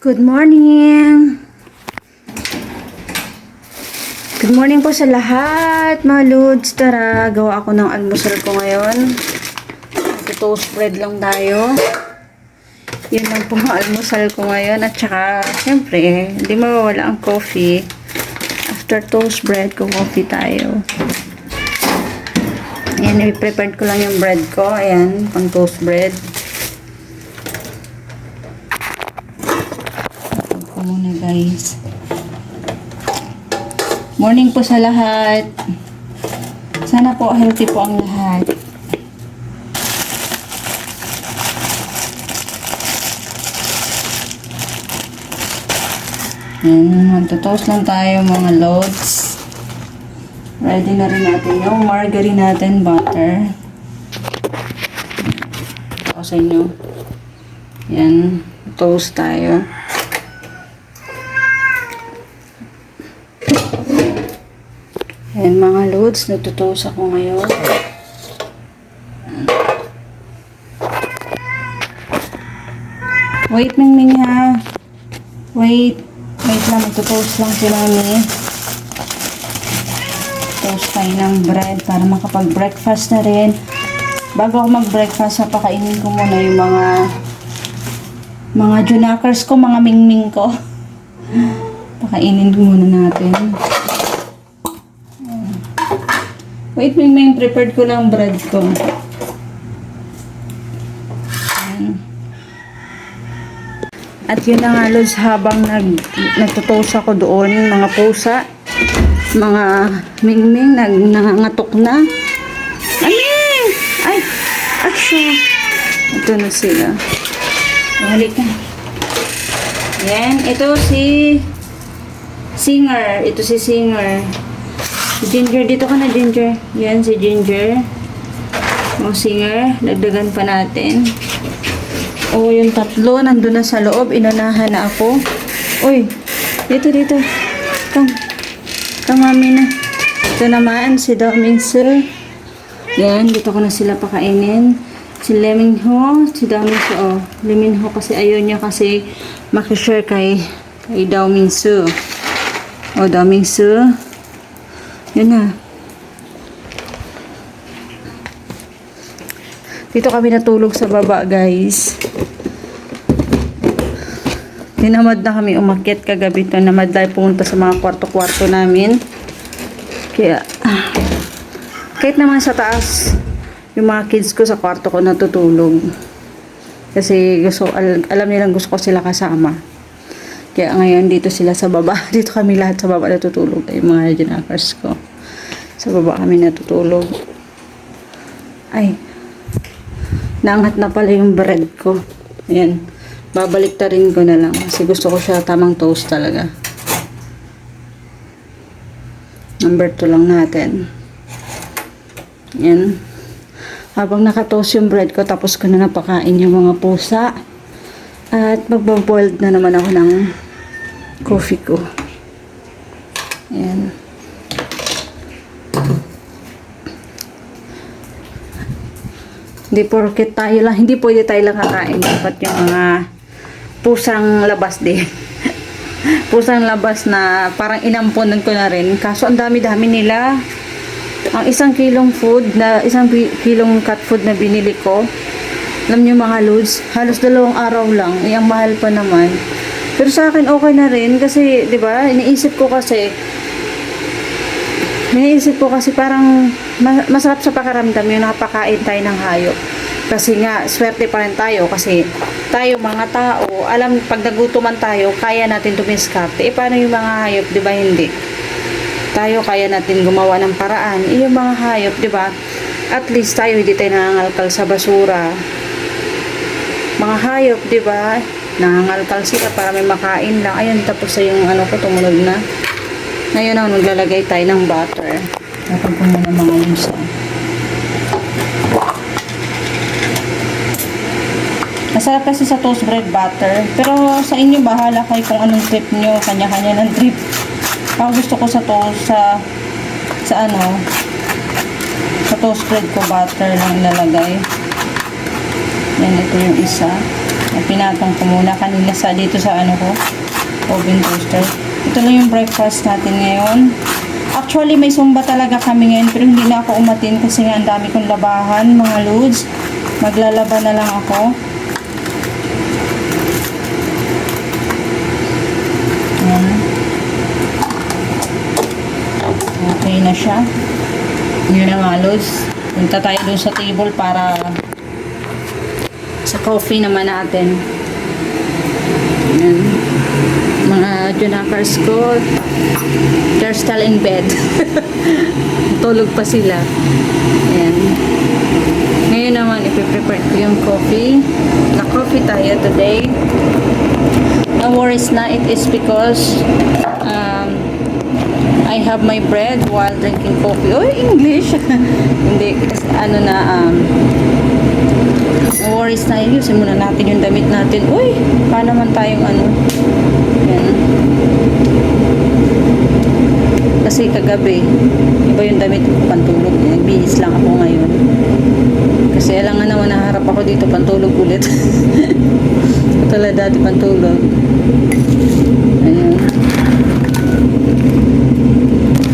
Good morning! Good morning po sa lahat, mga lods. Tara, gawa ako ng almusal ko ngayon. Toast bread lang tayo. Yun lang po ang almusal ko ngayon. At saka, syempre, hindi mawawala ang coffee. After toast bread, coffee tayo. Ayan, i-prepared ko lang yung bread ko. Ayan, pang toast bread. Muna guys. Morning po sa lahat. Sana po healthy po ang lahat. Magtutoast lang tayo mga loads. Ready na rin natin yung margarine natin, butter. Ako sa inyo. Yan, toast tayo. Ayan mga loads, nagtutoast ako ngayon. Wait, Mingming ha. Wait lang, magtutoast lang si Mami. Toast tayo ng bread para makapag-breakfast na rin. Bago ako mag-breakfast, napakainin ko muna yung mga junakers ko, mga Mingming ko. Pakainin ko muna natin. Wait, Mingming, prepared ko lang bread ko. Ayan. At yun na nga, Lods, habang nagtutoast ako doon, mga pusa, mga Mingming, nangangatok na. Aming! Ay! Asya! Ito na sila. Balik ka. Ayan, ito si Singer. Ito si Singer. Ginger, dito ka na, Ginger. Yan, si Ginger. O, Singer. Dagdagan pa natin. O, yung tatlo, nandun na sa loob. Inunahan na ako. Uy, dito. Come, Mami na. Ito naman, si Domingsu. Yan, dito ko na sila pakainin. Si Leminho, si Domingsu. O, Leminho kasi ayaw niya kasi makishare kay Domingsu. O, Domingsu. Yun na. Dito kami natulog sa baba, guys. Tinamad na kami umakyat kagabi. Tinamad tayo pumunta sa mga kwarto-kwarto namin. Kaya, kahit naman sa taas, yung mga kids ko sa kwarto ko natutulog. Kasi alam nilang gusto ko sila kasama. Kaya ngayon dito sila sa baba. Dito kami lahat sa baba natutulog. Ay mga junakers ko. Sa baba kami natutulog. Ay. Naangat na pala yung bread ko. Ayan. Babalik ta rin ko na lang. Kasi gusto ko siya tamang toast talaga. Number 2 lang natin. Ayan. Habang nakatoast yung bread ko, tapos ko na napakain yung mga pusa. At magbaboiled na naman ako ng coffee ko. Ayan. Hindi porket tayo lang, hindi pwede tayo lang kakain. Dapat yung mga pusang labas din. Pusang labas na parang inamponan ko na rin. Kaso ang dami-dami nila. Ang isang kilong cat food na binili ko, alam nyo mga loads, halos 2 araw lang. Ang mahal pa naman. Pero sa akin okay na rin kasi, 'di ba? Iniisip ko kasi parang masarap sa pakiramdam yung napakain tayo ng hayop. Kasi nga swerte pa rin tayo kasi tayo mga tao, alam pag nagutuman tayo, kaya natin tumiskarte. Paano yung mga hayop, 'di ba? Hindi. Tayo kaya natin gumawa ng paraan. Yung mga hayop, 'di ba? At least tayo hindi tayo nangangalkal sa basura. Mga hayop, di ba? Nangangalkal sila para may makain lang. Ayun, tapos sa yung ano ko, tumunog na. Ngayon ako, naglalagay tayo ng butter. Tapos ko muna mga lusa. Masarap kasi sa toast bread butter. Pero sa inyo, bahala kayo kung anong trip nyo. Kanya-kanya ng trip. Ako gusto ko sa toast, sa toast bread ko, butter lang ilalagay. Yan, ito yung isa. Pinatong ko muna kanina dito sa ano ko, oven toaster. Ito lang yung breakfast natin ngayon. Actually, may sumba talaga kami ngayon, pero hindi na ako umatin kasi nga ang dami kong labahan, mga loads. Maglalaba na lang ako. Ayan. Okay na siya. Yun na mga loads. Punta tayo dun sa table para sa coffee naman natin. Ayan. Mga junakers ko, they're still in bed. Tulog pa sila. Ayan. Ngayon naman, ipiprepare ko yung coffee. Na-coffee tayo today. No worries na, it is because I have my bread while drinking coffee. Oh, English! Hindi, kasi ano na, no worries na, ayusin muna natin yung damit natin. Uy, paano naman tayong ano. Yan. Kasi kagabi, iba yung damit ko pantulog. Nagbihis lang ako ngayon. Kasi alam nga naman, naharap ako dito pantulog ulit. Katulad dati pantulog. Ayan.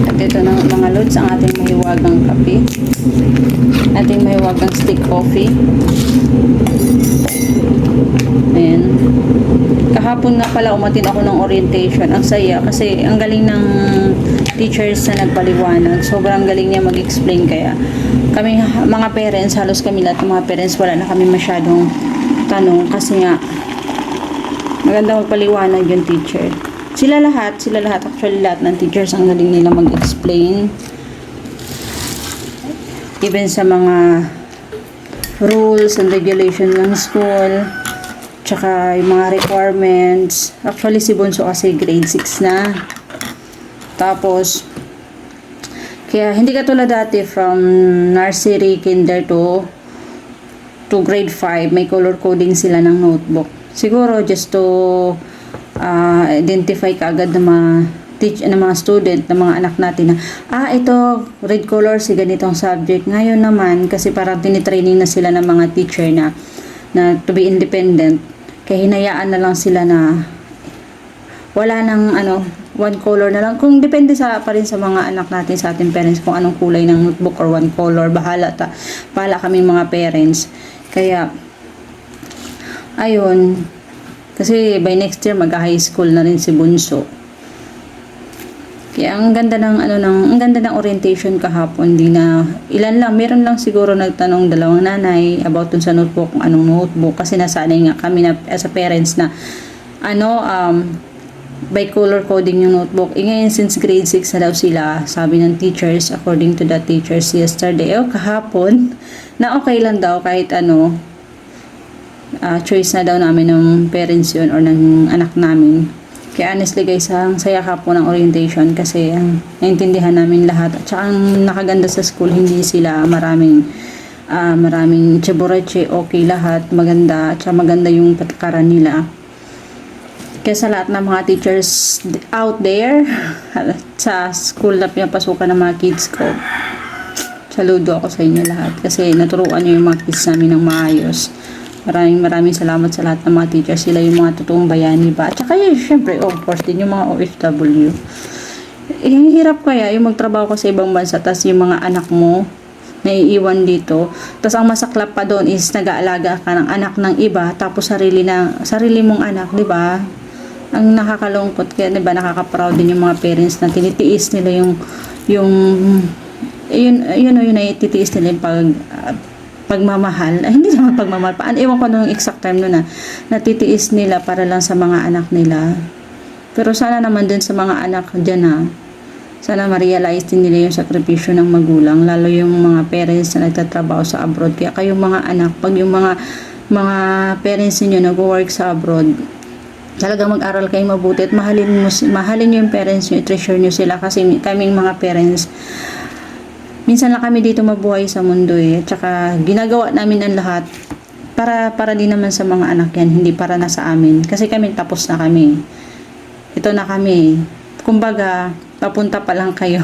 At ito na mga loads, ang ating mahiwagang kape. Ating mahiwagang stick coffee. Ayan. Kahapon nga pala umatin ako ng orientation. Ang saya kasi ang galing ng teachers na nagpaliwanag. Sobrang galing niya mag-explain, kaya kami mga parents, halos kami lahat ng mga parents, wala na kami masyadong tanong kasi nga maganda magpaliwanag yung teacher. Sila lahat actually lahat ng teachers ang galing nila mag-explain. Even sa mga rules and regulations ng school, tsaka yung mga requirements. Actually si Bunso kasi grade 6 na. Tapos kaya hindi katulad dati from nursery, kinder to grade 5, may color coding sila ng notebook. Siguro just to identify kaagad ng mga student, ng mga anak natin na ito red color si ganitong subject. Ngayon naman kasi parang tinitraining na sila ng mga teacher na to be independent. Kaya hinayaan na lang sila na wala nang one color na lang. Kung depende pa rin sa mga anak natin, sa ating parents, kung anong kulay ng notebook or one color, bahala kaming mga parents. Kaya ayun, kasi by next year mag-high school na rin si Bunso. Kaya ang ganda ng orientation kahapon. Ilan lang, meron lang siguro nagtanong, dalawang nanay about dun sa notebook, kung anong notebook, kasi nasanay nga kami na as a parents na by color coding yung notebook. Ngayon since grade 6 na daw sila, sabi ng teachers, according to the teachers yesterday kahapon, na okay lang daw kahit choice na daw namin ng parents yun or ng anak namin. Kaya honestly guys, ang saya ka po ng orientation kasi naintindihan namin lahat. At saka ang nakaganda sa school, hindi sila maraming cheboreche, okay lahat, maganda. At saka maganda yung patakaran nila. Kaya sa lahat ng mga teachers out there, sa school na pinapasukan ng mga kids ko, saludo ako sa inyo lahat. Kasi naturuan nyo yung mga kids namin ng maayos. Maraming salamat sa lahat ng mga teachers. Sila yung mga totoong bayani ba. At saka syempre, of course, din yung mga OFW. Hirap kaya yung magtrabaho ka sa ibang bansa, tas yung mga anak mo naiiwan dito. Tas ang masaklap pa doon is nag-aalaga ka ng anak ng iba, tapos sarili mong anak, di ba? Ang nakakalungkot, kaya di ba nakaka-proud din yung mga parents na tinitiis nila yung titiis nila yung pagmamahal. Hindi naman pagmamahal. Ewan ko nung exact term nun natitiis nila para lang sa mga anak nila. Pero sana naman din sa mga anak dyan sana ma-realize din nila yung sakripisyo ng magulang, lalo yung mga parents na nagtatrabaho sa abroad. Kaya kayong mga anak, pag yung mga parents niyo nag-work sa abroad, talagang mag-aral kayo mabuti at mahalin nyo yung parents nyo, i-treasure nyo sila, kasi kaming mga parents, minsan lang kami dito mabuhay sa mundo tsaka ginagawa namin ang lahat para din naman sa mga anak yan, hindi para na sa amin, kasi kami tapos na kami, ito na kami, kumbaga papunta pa lang kayo.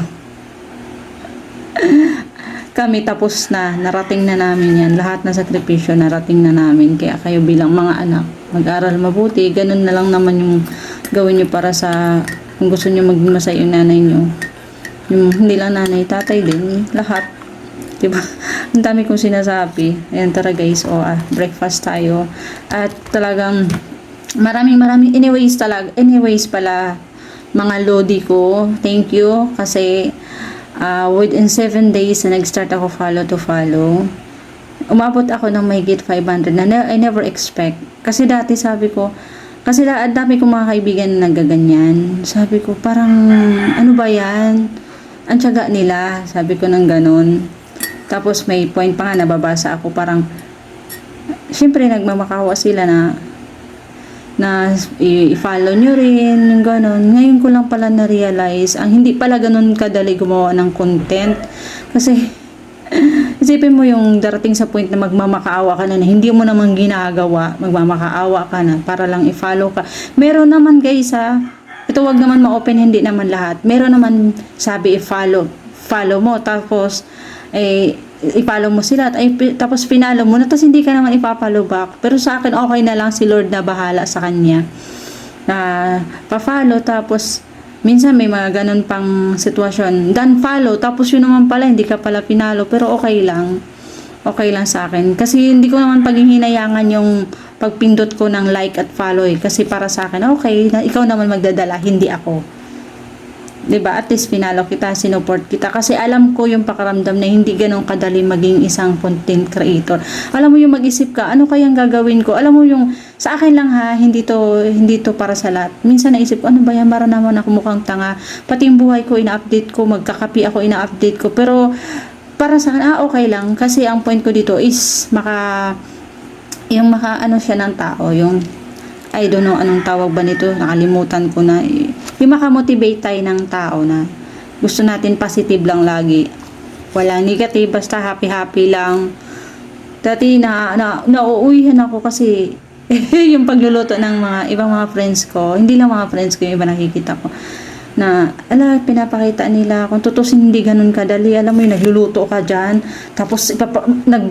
kami tapos na, narating na namin yan. Lahat na sakripisyo narating na namin. Kaya kayo bilang mga anak, mag-aral mabuti. Ganun na lang naman yung gawin nyo para sa, kung gusto nyo maging masaya yung nanay nyo. Yung hindi lang nanay, tatay din, lahat. Diba? Ang dami kong sinasabi. Ayan, tara guys, breakfast tayo. At talagang, maraming anyways pala, mga lodi ko, thank you, kasi, within 7 days na nag-start ako follow to follow, umabot ako ng mahigit 500 na I never expect. Kasi dati sabi ko, kasi dami kong mga kaibigan na nagaganyan. Sabi ko, parang, ano ba yan? Ang tiyaga nila. Sabi ko ng ganun. Tapos may point pa nga, nababasa ako, parang, syempre nagmamakawa sila na i-follow nyo rin, yung gano'n. Ngayon ko lang pala na-realize, ang hindi pala gano'n kadali gumawa ng content. Kasi, isipin mo yung darating sa point na magmamakaawa ka na hindi mo naman ginagawa, magmamakaawa ka na para lang i-follow ka. Meron naman guys ito wag naman ma-open, hindi naman lahat. Meron naman sabi follow mo, tapos, i-follow mo sila tapos pinalo mo na, tapos hindi ka naman ipapollow back. Pero sa akin okay na lang, si Lord na bahala sa kanya na pa-follow. Tapos minsan may mga ganun pang sitwasyon, dan follow, tapos yun naman pala hindi ka pala pinalo, pero okay lang sa akin kasi hindi ko naman paghihinayangan yung pagpindot ko ng like at follow kasi para sa akin okay na ikaw naman magdadala, hindi ako. 'Di ba? At least pinalo kita, sinuport kita kasi alam ko yung pakaramdam na hindi ganun kadali maging isang content creator. Alam mo yung mag-isip ka, ano kayang gagawin ko? Alam mo yung sa akin lang hindi to para sa lahat. Minsan naisip ko, ano ba yan? Para naman ako mukhang tanga. Pati yung buhay ko ina-update ko, magkakapi ako ina-update ko. Pero para sa akin, okay lang kasi ang point ko dito is maka ano siya ng tao, yung I don't know anong tawag ba nito, nakalimutan ko na. Yung makamotivate tayo ng tao na gusto natin positive lang lagi. Wala negative, basta happy lang. Dati nauuwihan ako kasi yung pagluluto ng mga ibang mga friends ko, hindi lang mga friends ko, yung iba nakikita ko na pinapakita nila kung tutusin hindi ganun kadali. Alam mo yung nagluluto ka dyan tapos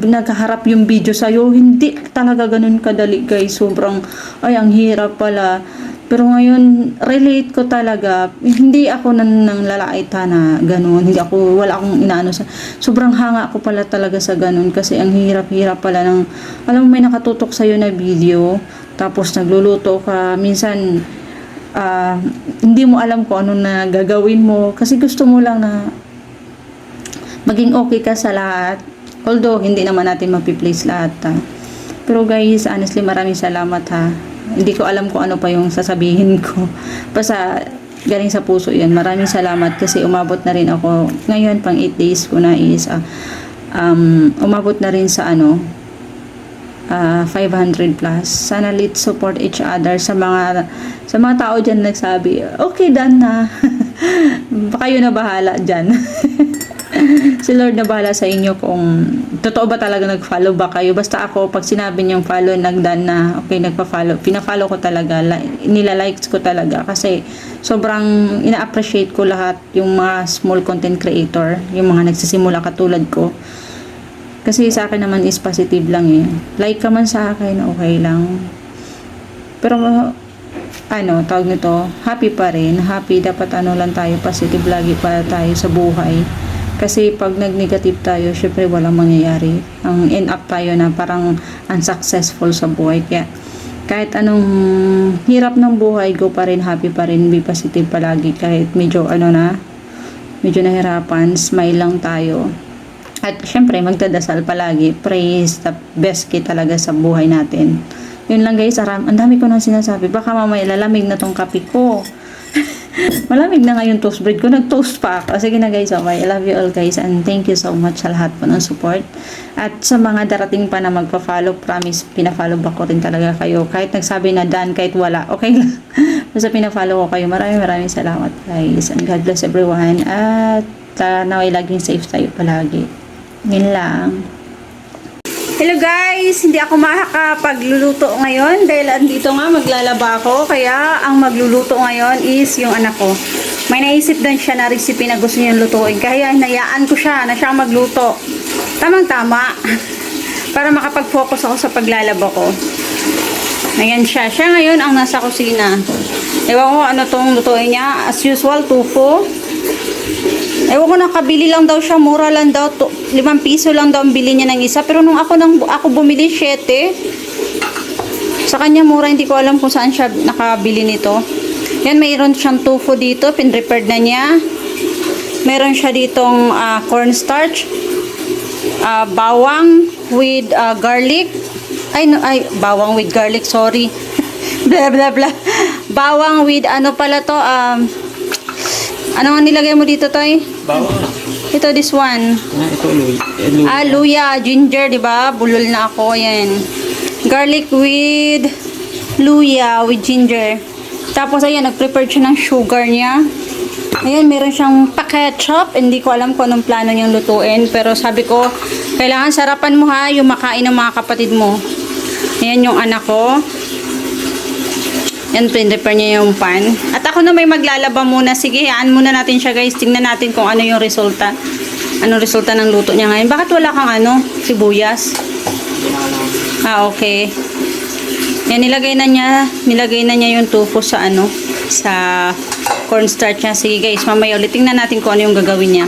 nagkaharap yung video sa'yo, hindi talaga ganun kadali guys. Sobrang ang hirap pala. Pero ngayon relate ko talaga, hindi ako nang lalaita na ganun, wala akong inaano sa, sobrang hanga ako pala talaga sa ganun kasi ang hirap pala ng, alam mo may nakatutok sa'yo na video tapos nagluluto ka, minsan hindi mo alam kung ano na gagawin mo kasi gusto mo lang na maging okay ka sa lahat, although hindi naman natin mapi-please lahat pero guys, honestly maraming salamat hindi ko alam kung ano pa yung sasabihin ko, basta galing sa puso yan. Maraming salamat kasi umabot na rin ako ngayon, pang 8 days ko na is umabot na rin sa 500 plus. Sana let's support each other. Sa mga tao dyan nagsabi, okay, done na. Kayo na bahala dyan. Si Lord na bahala sa inyo kung totoo ba talaga nag-follow ba kayo. Basta ako, pag sinabi niyong follow, nag-done na, okay, nagpa-follow. Pina-follow ko talaga, nila-likes ko talaga kasi sobrang ina-appreciate ko lahat yung mga small content creator, yung mga nagsisimula katulad ko. Kasi sa akin naman is positive lang like ka man sa akin, okay lang. Pero tawag nito, happy pa rin. Happy, dapat lang tayo, positive lagi para tayo sa buhay. Kasi pag nag-negative tayo, syempre walang mangyayari. Ang end up tayo na parang unsuccessful sa buhay. Kaya kahit anong hirap ng buhay, go pa rin, happy pa rin, be positive palagi. Kahit medyo medyo nahirapan, smile lang tayo. At syempre, magdadasal palagi. Praise the best key talaga sa buhay natin. Yun lang guys, ang dami ko nang sinasabi. Baka mamaya lalamig na tong kape ko. Malamig na ngayon toast bread ko. Nag-toast pa ako. Sige na guys, okay. I love you all guys. And thank you so much sa lahat po ng support. At sa mga darating pa na magpa-follow, promise, pina-follow back ko rin talaga kayo. Kahit nagsabi na done, kahit wala. Okay lang. Basta pina-follow ko kayo. Maraming salamat guys. And God bless everyone. At naway laging safe tayo palagi. Yun lang. Hello guys! Hindi ako makakapagluluto ngayon dahil andito nga maglalaba ako. Kaya ang magluluto ngayon is yung anak ko. May naisip din siya na recipe na gusto niyang lutuin. Kaya hinayaan ko siya na siya magluto. Tamang-tama. Para makapag-focus ako sa paglalaba ko. Ayan siya. Siya ngayon ang nasa kusina. Ewan ko ano tong lutuin niya. As usual, tofu. Ewan ko, nakabili lang daw siya. Mura lang daw. 5 piso lang daw ang bili niya ng isa. Pero nung ako bumili, 7. Sa kanya mura. Hindi ko alam kung saan siya nakabili nito. Yan, mayroon siyang tofu dito. Pin-prepared na niya. Meron siya ditong cornstarch. Bawang with garlic. Bawang with garlic, sorry. Blah, blah, blah. Bawang with ano pala to? Ano nga nilagay mo dito, Toy? Bawang. Ito, this one. Ito, luya. Luya, ginger, di ba? Bulol na ako, yan. Garlic with luya, with ginger. Tapos, ayan, nag-prepare siya ng sugar niya. Ayan, meron siyang pa-ketchup. Hindi ko alam kung anong plano niyang lutuin. Pero sabi ko, kailangan sarapan mo ha, yung makain ng mga kapatid mo. Ayan yung anak ko. Yan, prepare niya yung pan. At ako na may maglalaba muna. Sige, hayaan muna natin siya guys. Tingnan natin kung ano yung resulta. Anong resulta ng luto niya ngayon. Bakit wala kang sibuyas? Okay. Yan, nilagay na niya yung tofu sa sa cornstarch niya. Sige guys, mamaya ulit tingnan natin kung ano yung gagawin niya.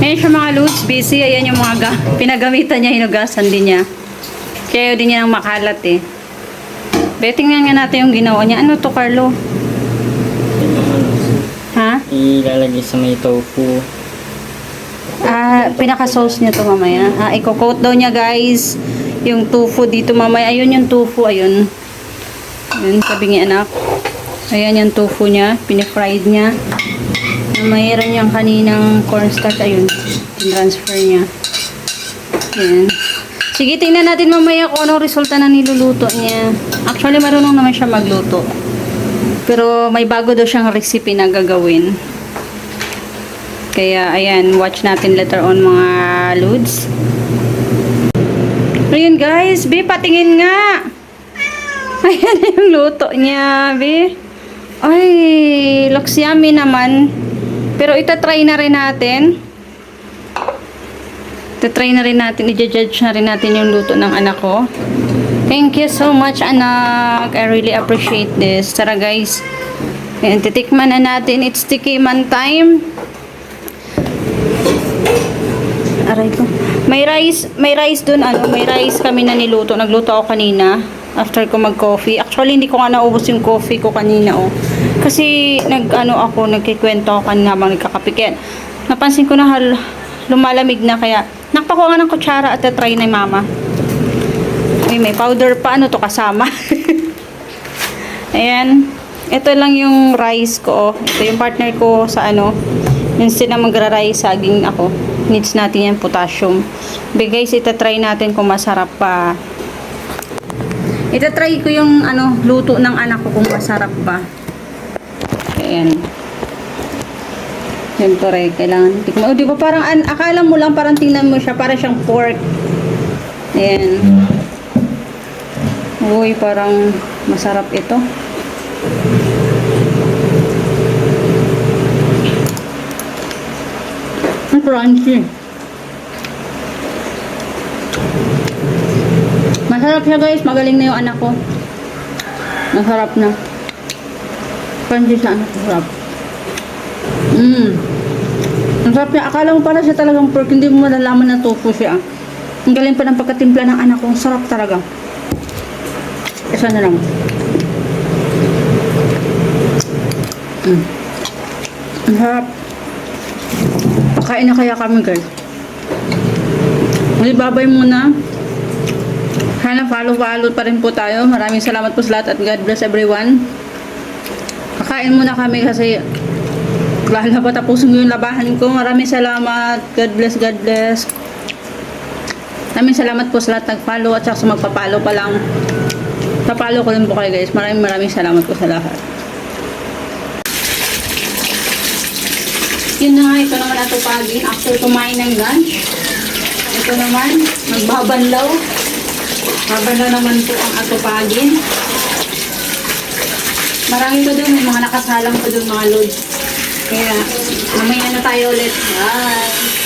Ayan siya mga lods, busy. Ayan yung mga pinagamitan niya, hinugasan din niya. Kaya din niya ng makalat eh. Tingnan nga natin yung ginawa niya. Ano to, Carlo? Ha? Ilalagay sa may tofu. Pinaka-sauce niya to mamaya. I-coat daw niya guys. Yung tofu dito mamaya. Ayun yung tofu, ayun. Ayun, sabi niya anak. Ayan yung tofu niya. Pinifried niya. Mayroon niyang kaninang cornstarch. Ayun. Transfer niya. Ayan. Sige, tingnan natin mamaya kung anong resulta ng niluluto niya. Actually, marunong naman siya magluto. Pero may bago daw siyang recipe na gagawin. Kaya, ayan. Watch natin later on mga lods. Ayun guys. Be, patingin nga. Ayan yung luto niya, be. Ay, looks yummy naman. Pero itatry na rin natin. I-judge na rin natin yung luto ng anak ko. Thank you so much, anak. I really appreciate this. Tara guys. Ayan, titikman na natin. It's tikiman time. Aray ko. May rice dun, may rice kami na niluto. Nagluto ako kanina. After ko mag-coffee. Actually, hindi ko nga naubos yung coffee ko kanina, Kasi, nagkikwento ako kanina habang nagkakapikit. Napansin ko na lumalamig na kaya nakpakuha nga ng kutsara at try na mama. May powder pa. Ano to kasama? Ayan. Ito lang yung rice ko. Ito yung partner ko sa Yung sila magra-rice, saging ako. Needs natin yan, potassium. But guys, itatry natin kung masarap pa. Itatry ko yung luto ng anak ko kung masarap pa. Ayan. Siyempre, kailangan tikman. O, di ba parang, akala mo lang, parang tingnan mo siya, parang siyang pork. Ayan. Uy, parang masarap ito. Ang crunchy. Masarap siya guys, magaling na yung anak ko. Masarap na. Crunchy sa anak ko, sarap. Ang sarap niya. Akala mo pala siya talagang pork. Hindi mo malalaman na tofu siya. Ang galing pa ng pagkatimpla ng anak ko. Ang sarap talaga. Isa na lang. Ang sarap. Pakain na kaya kami guys. Babay muna. Sana follow pa rin po tayo. Maraming salamat po sa lahat at God bless everyone. Kakain muna kami kasi tapusin ko yung labahan ko. Maraming salamat. God bless, God bless. Maraming salamat po sa lahat nag-follow at saka sa magpa-follow pa lang. Pa-follow ko rin po kayo guys. Maraming salamat po sa lahat. Yun na nga, ito naman atupagin after kumain ng lunch. Ito naman, magbabanlaw. Babanlaw naman po ang atupagin. Marami ko dun, may mga nakasalang ko dun mga loads. Kaya, mamaya na tayo ulit. Bye!